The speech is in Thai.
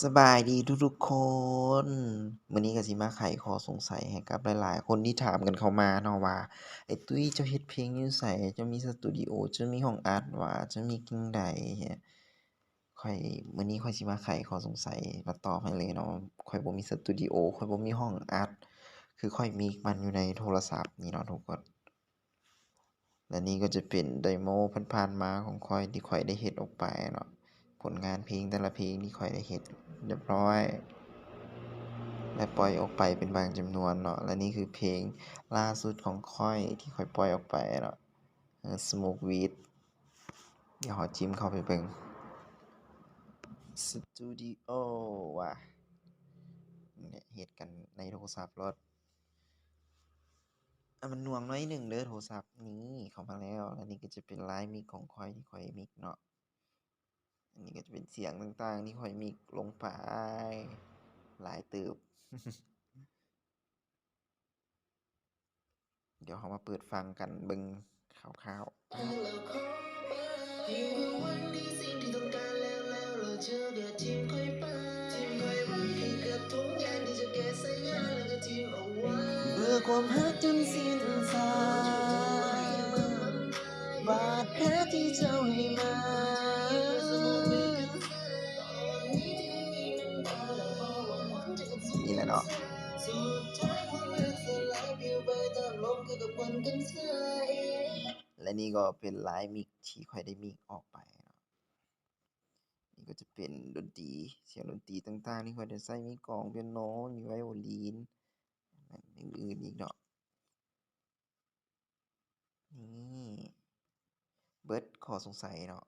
สบายดีทุกๆคนมื้อนี้ก็สิมาไขข้อสงสัยให้กับหลายๆคนที่ถามกันเข้ามาเนาะว่าไอ้ตุ้ยเจ้าเฮ็ดเพลงอยู่ไสเจ้ามีสตูดิโอเจ้ามีห้องอัดบ่เจ้ามีจั่งใดข้อยมื้อนี้ข้อยสิมาไขข้อสงสัยมาตอบให้เลยเนาะข้อยบ่มีสตูดิโอข้อยบ่มีห้องอัดคือข้อยมีมันอยู่ในโทรศัพท์นี่เนาะทุกคนและนี่ก็จะเป็นเดโมผ่านๆมาของข้อยที่ข้อยได้เฮ็ดออกไปเนาะผลงานเพลงแต่ละเพลงที่ข้อยได้เฮ็ดเรียบร้อย และปล่อยออกไปเป็นบางจำนวนเนาะและนี่คือเพลงล่าสุดของข้อยที่ข้อยปล่อยออกไปเนาะSmoke Weed เดี๋ยวเราจิ้มเข้าไปเบิ่งสตูดิโอว่ะเนี่ยเฮ็ดกันในโทรศัพท์รถมันหน่วงหน่อยหนึ่งเด้อโทรศัพท์นี่เข้ามาแล้วและนี่ก็จะเป็นลายมิกของข้อยที่ข้อยมิกเนาะอันนี้ก็จะเป็นเสียงต่างๆที่ข้อยมิกลงไปหลายเติบเดี๋ยวเรามาเปิดฟังกันเบิ่งคร่าวๆเบื่อความรักจนสิ้นสายบาดแผลที่เจ้าให้มานี่แหละเนาะและนี่ก็เป็นลายมิกที่ข้อยได้มิกออกไปเนาะนี่ก็จะเป็นดนตรีเสียงดนตรีต่างๆที่ข้อยได้ใส่มีกลองเปียโนมีไวโอลินอื่นๆอีกเนาะนี่เบิดข้อสงสัยเนาะ